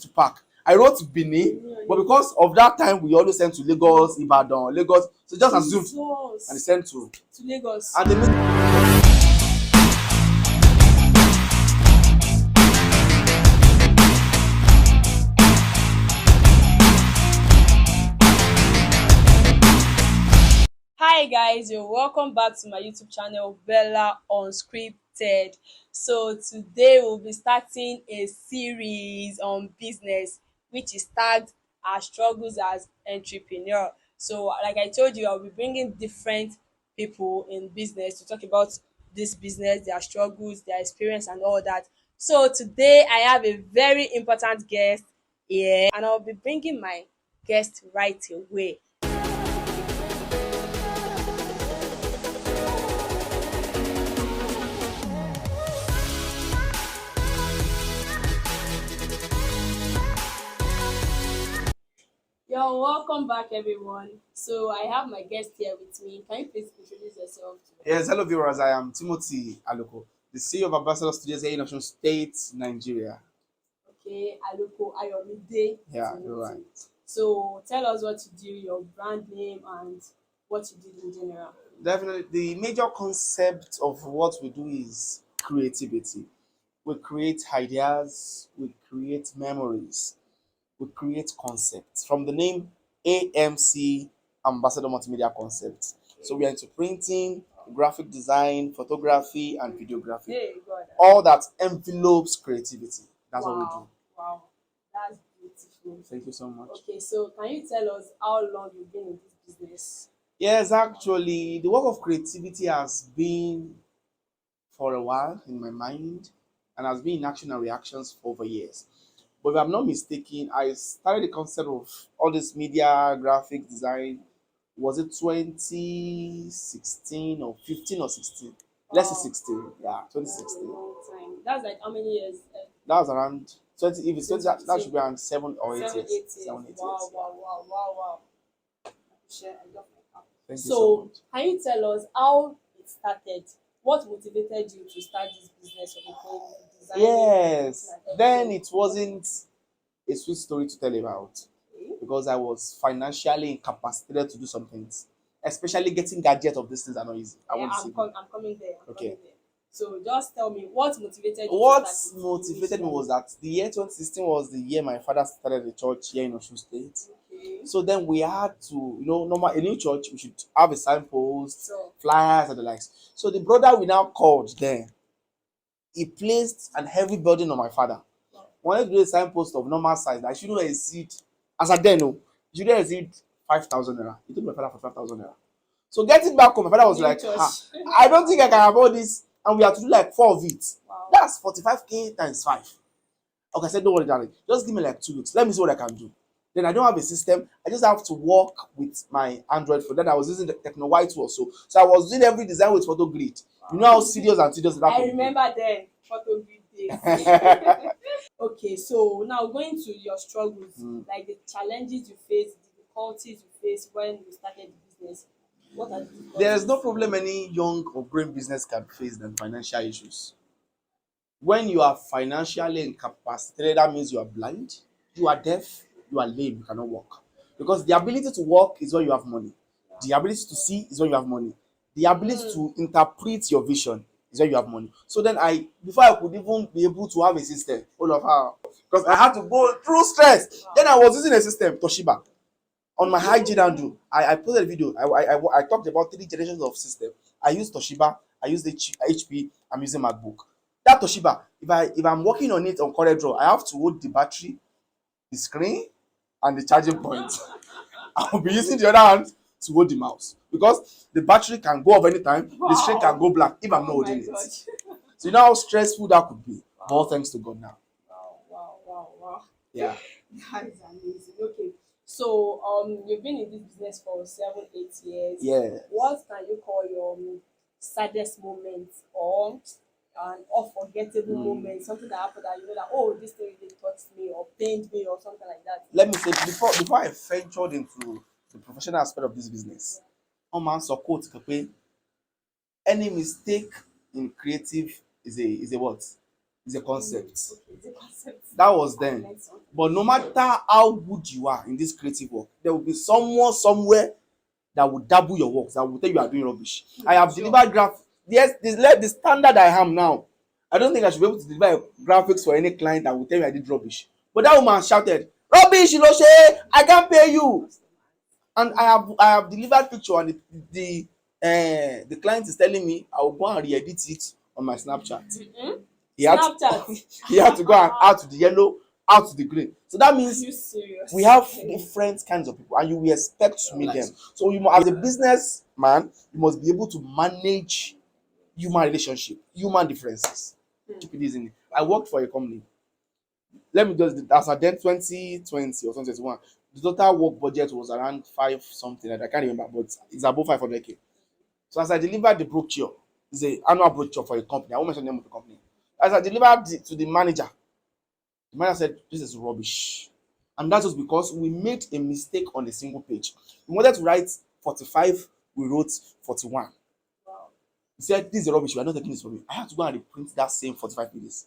to park. I wrote Benin, but because of that time, we always send to Lagos, Ibadan, Lagos. So just assume and they send to Lagos. and they Hi guys, you're welcome back to my YouTube channel Bella Unscripted. So today we'll be starting a series on business which is tagged our struggles as entrepreneur. So like I told you, I'll be bringing different people in business to talk about this business, their struggles, their experience and all that. So today I have a very important guest here and I'll be bringing my guest right away. You're welcome back, everyone. So I have my guest here with me. Can you please introduce yourself? Yes, hello viewers. I am Timothy Aloko, the CEO of Ambassador Studios here in Osun State, Nigeria. Okay, Aloko Ayomide. Yeah, you're right. So tell us what you do, your brand name, and what you do in general. Definitely, the major concept of what we do is creativity. We create ideas, we create memories, we create concepts. From the name AMC, Ambassador Multimedia Concepts. So we are into printing, graphic design, photography, and videography. Hey, God. All that envelopes creativity. That's what we do. Wow, that's beautiful. Thank you so much. Okay, so can you tell us how long you've been in this business? Yes, actually, the work of creativity has been for a while in my mind and has been in action and reactions for over years. But if I'm not mistaken, I started the concept of all this media, graphic design. Was it 2016 or 15 or 16? Let's say 16. Yeah, That's a 2016. long time. That's like how many years? That was around 20. If it's 20, that should be around 7 or 8 7, 8 years. years. 7, 8 Wow, years. wow, wow, wow, wow. Share, I love my car. Thank you so So, much. can you tell us how it started? What motivated you to start this business of designing? Yes. Then it wasn't a sweet story to tell about because I was financially incapacitated to do some things. Especially getting gadgets of these things are not easy. I'm coming there. Okay. Coming there. So just tell me what motivated you What to start it motivated me initially? was that the year 2016 was the year my father started the church here in Osun State. Okay. So then we had to, normal a new church, we should have a signpost, So, flyers, and the likes. So the brother we now called then, he placed an heavy burden on my father. Wanted to do a signpost of normal size that shouldn't exceed, as I then know, shouldn't exceed 5,000 naira. He told my father for 5,000 naira. So getting back home, my father was new like, church. I don't think I can afford this. And we have to do like 4 of it. Wow. That's 45K times 5. Okay, I said, don't worry, darling. Just give me like 2 weeks. Let me see what I can do. Then I don't have a system. I just have to work with my Android phone. Then I was using the Techno White also. So I was doing every design with photo grid. Wow. You know how serious and tedious that I remember then, photo grid days. Okay, so now going to your struggles, like the challenges you face, the difficulties you face when you started the business. What are the difficulties? There is no problem any young or growing business can face than financial issues. When you are financially incapacitated, that means you are blind, you are deaf, you are lame, you cannot walk. Because the ability to walk is when you have money. The ability to see is when you have money. The ability to interpret your vision is when you have money. So then before I could even be able to have a system, all of her, because I had to go through stress. Then I was using a system, Toshiba. On my IG handle, I posted a video. I talked about 3 generations of system. I used Toshiba, I used HP, I'm using MacBook. That Toshiba, if I'm working on it on CorelDRAW, I have to hold the battery, the screen, and the charging point. I'll be using the other hand to hold the mouse because the battery can go off anytime, the screen can go black if I'm not holding it. So you know how stressful that could be. But all thanks to God now. Wow. Yeah. That is amazing. Okay. So you've been in this business for 7, 8 years. Yeah. What can you call your saddest moment or an unforgettable moment? Something that happened that you know that this thing really touched me or pained me or something like that. Let me say before I ventured into the professional aspect of this business, man so quote any mistake in creative is a what? It's a concept. Okay, it's a concept. That was I then. learned something. But no matter how good you are in this creative work, there will be someone somewhere that will double your work, that will tell you are doing rubbish. I have Sure. delivered graph. Yes, the standard I am now. I don't think I should be able to deliver graphics for any client that will tell me I did rubbish. But that woman shouted, "Rubbish, Iloshe! I can't pay you." And I have delivered picture, and the client is telling me I will go and re-edit it on my Snapchat. Mm-mm. He had to, Snapchat. he had to go and add to the yellow, add to the green. So that Are means you serious? we have different kinds of people, and you will expect to meet them. So you must, as a business man, you must be able to manage human relationship, human differences. Keep it easy. I worked for a company. Let me just, as at then 2020 or 2021, the total work budget was around five something. I can't remember, but it's above 500K. So as I delivered the brochure, it's an annual brochure for a company. I won't mention the name of the company. As I delivered to the manager, the manager said, "This is rubbish." And that was because we made a mistake on a single page. We wanted to write 45, we wrote 41. Wow. He said, "This is rubbish, we are not taking this from you." I had to go and reprint that same 45 pages.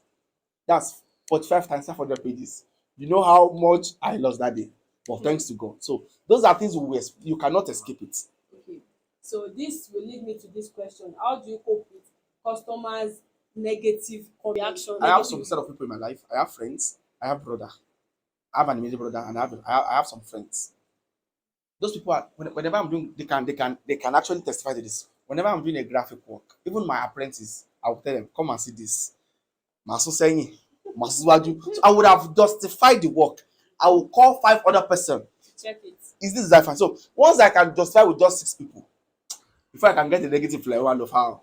That's 45 times 500 pages. You know how much I lost that day. But thanks to God. So those are things you cannot escape it. Okay. So this will lead me to this question. How do you cope with customers' negative reaction? I have some set of people in my life. I have friends. I have brother. I have an immediate brother, and I have some friends. Those people are, whenever I'm doing, they can actually testify to this. Whenever I'm doing a graphic work, even my apprentice, I will tell them, "Come and see this." Masu saying, Masu Waju. So I would have justified the work. I will call five other person. Check it. Is this design fine? So once I can justify with just six people, before I can get a negative like one of how,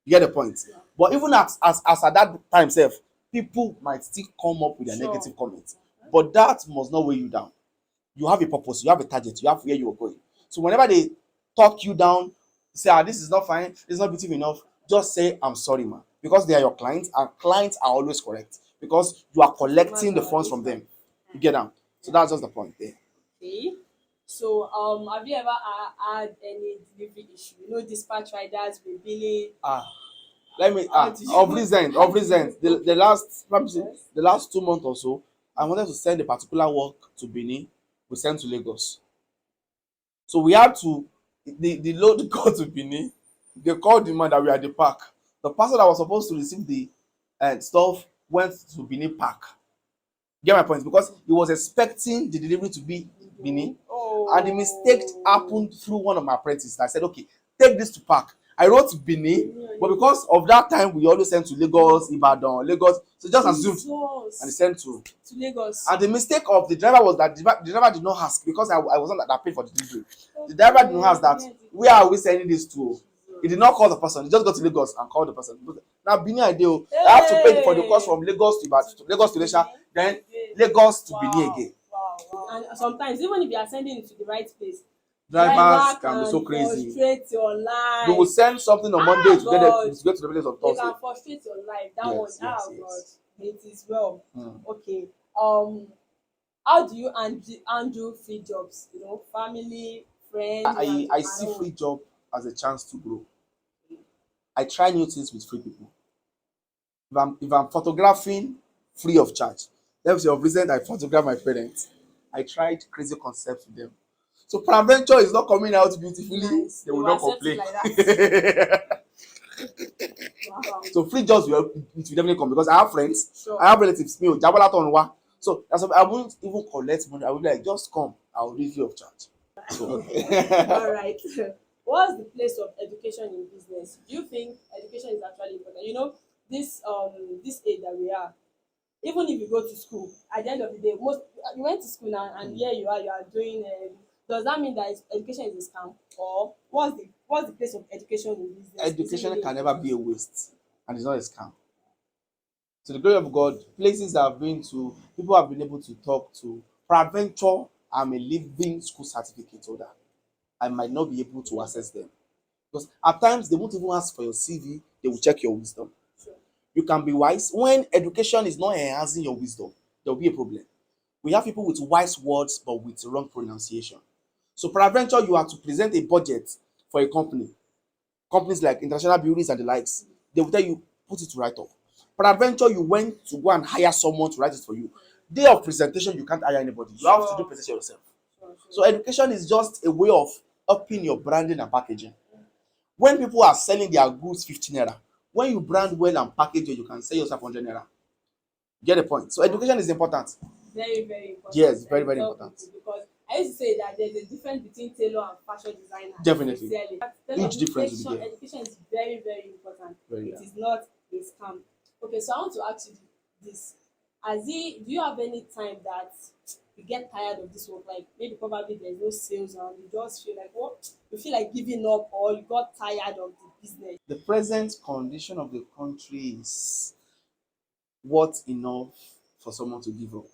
you get the point. Yeah. But even as at that time self, people might still come up with their Sure. negative comments. But that must not weigh you down. You have a purpose, you have a target, you have where you are going. So whenever they talk you down, say, this is not fine, this is not beautiful enough, just say, "I'm sorry, man." Because they are your clients, and clients are always correct. Because you are collecting the funds from them. You get them. So that's just the point there. Okay. So have you ever had any delivery issue? You know, dispatch riders will billing. Let me of recent, the last 2 months or so, I wanted to send a particular work to Benin. We sent to Lagos. So we had to, the load got to Benin. They called the man that we are at the park. The person that was supposed to receive the stuff went to Benin Park. Get my point? Because he was expecting the delivery to be Benin. Oh. And the mistake happened through one of my apprentices. I said, "Okay, take this to park." I wrote Benin, but because of that time, we always sent to Lagos, Ibadan, Lagos. So just assumed, and he sent to Lagos. And the mistake of the driver was that the driver did not ask, because I wasn't that paid for the delivery. The driver did not ask that, "Where are we sending this to?" He did not call the person. He just got to Lagos and called the person. Now Benin idea, I have to pay for the cost from Lagos to Ibadan, Lagos to Lesha, then Lagos to Benin again. Wow. And sometimes even if you are sending it to the right place, Drivers can be so crazy. Frustrate your life. They will send something on Monday to get to the place on They Thursday. can frustrate your life. That Yes, one, yes, God, yes. it is well. Mm. Okay. How do you undo free jobs? You know, family, friends. I see free job as a chance to grow. I try new things with free people. If I'm photographing free of charge, let me say of recent I photographed my parents. I tried crazy concepts with them. So peradventure is not coming out beautifully. Nice. They will not accept it complain. like that. Wow. So free jobs will definitely come, because I have friends, Sure. I have relatives, me, Jabola Tonwa. So that's why I won't even collect money. I will be like, "Just come, I will leave you of charge." So All right. What's the place of education in business? Do you think education is actually important? You know, this age that we are, even if you go to school, at the end of the day, most you went to school now, and here you are doing. Does that mean that education is a scam, or what's the place of education in business? education can never be a waste, and it's not a scam. To the glory of God, places I've been to, people have been able to talk to. Peradventure, I'm a living school certificate holder. I might not be able to access them, because at times they won't even ask for your CV, they will check your wisdom. Sure. You can be wise. When education is not enhancing your wisdom, there will be a problem. We have people with wise words but with wrong pronunciation. So peradventure, you are to present a budget for a company. Companies like international buildings and the likes, they will tell you, put it right up. Peradventure, you went to go and hire someone to write it for you. Day of presentation, you can't hire anybody. You have to do presentation yourself. So education is just a way of upping your branding and packaging. When people are selling their goods 15 naira, when you brand well and package it, you can sell yourself 100 naira. Get the point? So education is important. Very, very important. Yes, very, very important. Because I used to say that there's a difference between tailor and fashion designer. Definitely. Huge difference will be there. Education is very, very important. Very, It is not a scam. Okay, so I want to ask you this. Do you have any time that you get tired of this work? Like maybe probably there's no sales and you just feel like, what? You feel like giving up, or you got tired of the business? The present condition of the country is what enough for someone to give up.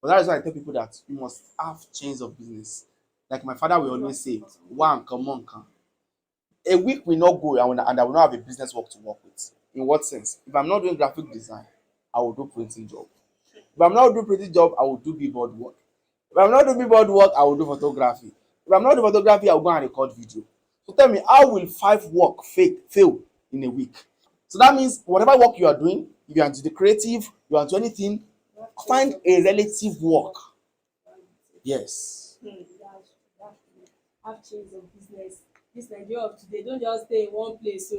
But that is why I tell people that you must have chains of business. Like my father will always say, one, come on, come. A week will not go and I will not have a business work to work with. In what sense? If I'm not doing graphic design, I will do printing job. If I'm not doing printing job, I will do billboard work. If I'm not doing billboard work, I will do photography. If I'm not doing photography, I will go and record video. So tell me, how will 5 work fail in a week? So that means whatever work you are doing, if you are into the creative, you are into anything, find a relative work. Yes. Have chains of business. This Nigeria of today, don't just stay in one place. So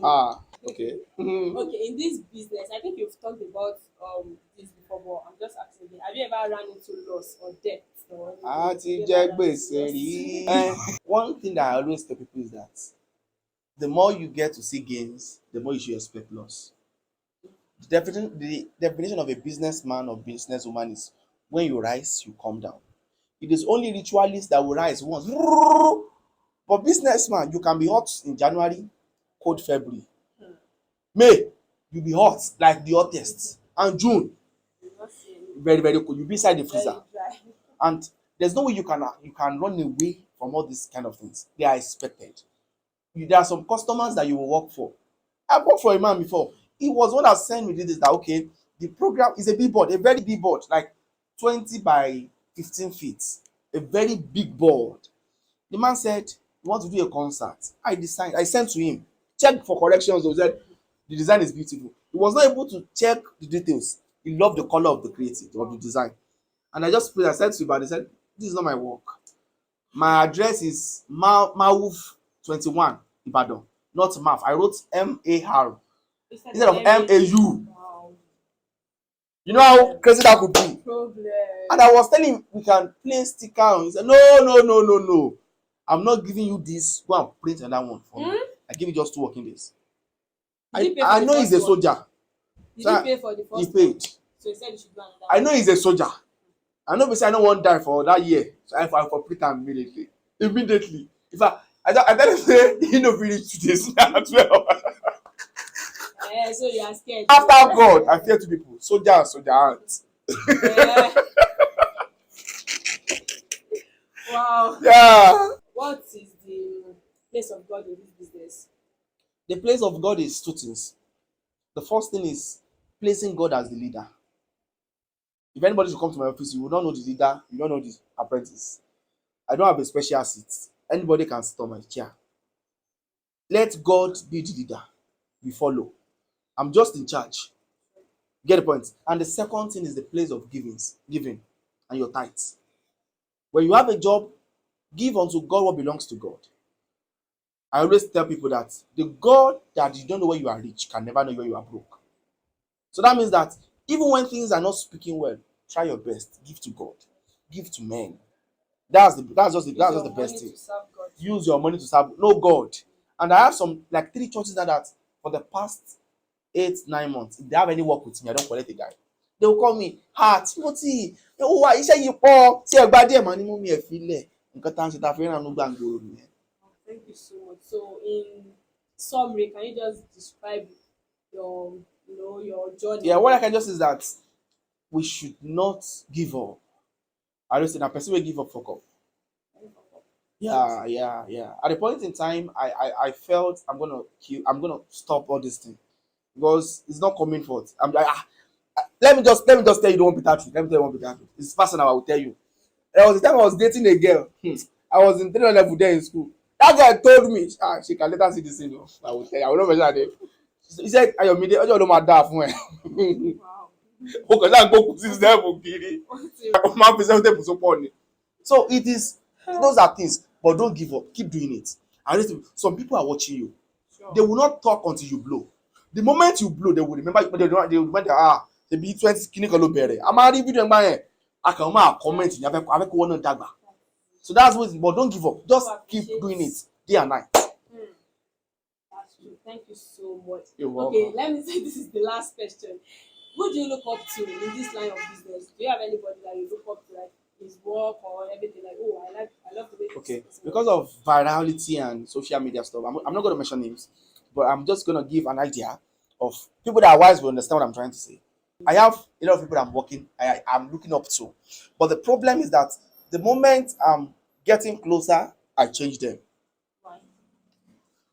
Okay. okay, in this business, I think you've talked about this before, but I'm just asking again. Have you ever run into loss or debt or anything? One thing that I always tell people is that the more you get to see gains, the more you should expect loss. The definition of a businessman or businesswoman is when you rise, you come down. It is only ritualists that will rise once. But businessman, you can be hot in January, cold February. May, you be hot like the hottest. And June, very, very cold. You be inside the freezer. And there's no way you can run away from all these kind of things. They are expected. There are some customers that you will work for. I worked for a man before. He was one that sent me this that okay, the program is a billboard, a very big board, like 20 by 15 feet, a very big board. The man said he wants to do a concert. I sent to him, check for corrections. He said the design is beautiful. He was not able to check the details. He loved the color of the creative of the design. And I said to him, but he said, this is not my work. My address is Mauf 21 Ibadan, not Maf. I wrote MAR instead of MAU. Wow. You know how crazy that could be. Problem. And I was telling him we can place sticker on. He said, no. I'm not giving you this. Go and print another one for me. I give you just 2 working days. I know he's a soldier. Did he pay for the first He paid. So he said you should do another I know he's a soldier. I know I don't want to die for that year. So I for print am immediately. If I tell him say he no finish 2 days as well. So you are scared. After God, I fear 2 people. Soldier and soldier ant. Wow. Yeah. What is the place of God in this business? The place of God is 2 things. The first thing is placing God as the leader. If anybody should come to my office, you will not know the leader, you don't know the apprentice. I don't have a special seat. Anybody can sit on my chair. Let God be the leader. We follow. I'm just in charge. Get the point? And the second thing is the place of giving and your tithes. When you have a job, give unto God what belongs to God. I always tell people that the God that you don't know where you are rich can never know where you are broke. So that means that even when things are not speaking well, try your best. Give to God. Give to men. That's just the best thing. Use your money to serve. Know God. And I have some like 3 churches that for the past 8-9 months, if they have any work with me, I don't collect a guy. They will call me, Timothy, iṣẹ́ yìí pọ̀ tí ẹ gbá díẹ̀ mọ́ ní mú mi ẹ̀ filẹ̀. Nǹkan tá à ń ṣe tá a fi ń ràn gbàngbòrò nìyẹn. Thank you so much. So in summary, can you just describe your journey? Yeah, what I can just say is that we should not give up. I don't say that person will give up, fuck up. Yeah. At a point in time, I felt I'm gonna stop all this thing because it's not coming forth. Let me just tell you one bitter truth. Let me tell you one bitter truth. It's personal. I will tell you. There was a time I was dating a girl. I was in 3 level there in school. That girl told me she can later see this thing. I will tell you. I will not mention her name. He said, Ayomide, ọjọ́ ló máa dáa fún ẹ. Wow. O kàn ṣáà gbókùn sí sẹ́ẹ̀mù kiri. What's it? O máa ń fi sẹ́ẹ̀mù tó pọ̀ ni. So it is, those are things, but don't give up. Keep doing it. And listen, some people are watching you. Sure. They will not talk until you blow. The moment you blow, they will remember. They will remember. They be 20 kini kan ló bẹ̀rẹ̀. A máa rí fídíò ẹgbàá yẹn. A kàn máa comment ní abẹ́kọ̀ wọn náà dàgbà. So that's what. But don't give up. Just keep doing it day and night. That's true. Thank you so much. You're welcome. Okay, let me say this is the last question. Who do you look up to in this line of business? Do you have anybody that you look up to, like his work or everything? Like, oh, I love the way. Okay, because of virality and social media stuff, I'm not going to mention names, but I'm just going to give an idea of people that are wise will understand what I'm trying to say. I have a lot of people I'm looking up to, but the problem is that the moment I'm getting closer, I change them. Why?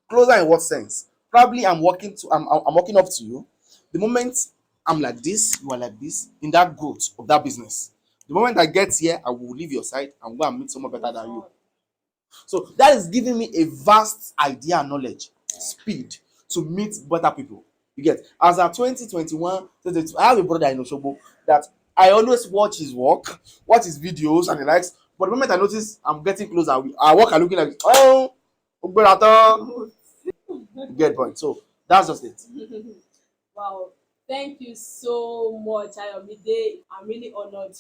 Closer in what sense? Probably I'm walking up to you. The moment I'm like this, you are like this in that growth of that business. The moment I get here, I will leave your side and go and meet someone better than you. So that is giving me a vast idea and knowledge, speed to meet better people. You get, as at 2021, I have a brother in Osogbo that I always watch his work, watch his videos and the likes. But the moment I notice I'm getting closer, I walk and looking like, oh, get point. So that's just it. Wow. Thank you so much, Ayomide. I'm really honored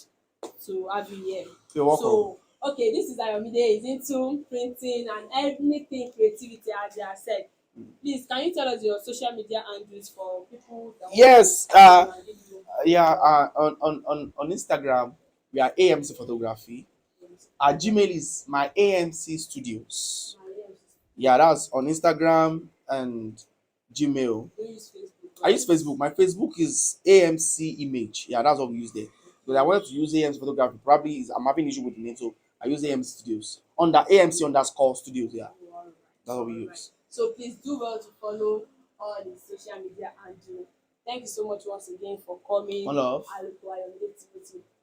to have you here. You're welcome. So, okay, this is Ayomide. He's into printing and anything creativity, as they have said. Please, can you tell us your social media handles for people that Yes. want to give you- Yeah. On Instagram, we are AMC Photography. Our Gmail is my AMC Studios. Yeah, that's on Instagram and Gmail. Do you use Facebook? I use Facebook. My Facebook is AMC Image. Yeah, that's what we use there. But I wanted to use AMC Photography. Probably I'm having issue with the name, so I use AMC Studios. Under AMC_studios. Yeah, that's what we use. So please do well to follow all the social media and do. Thank you so much once again for coming. One love.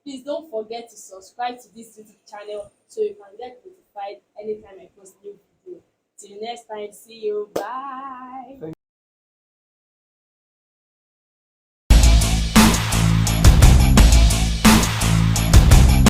Please don't forget to subscribe to this YouTube channel so you can get notified anytime I post new video. Till next time, see you. Bye.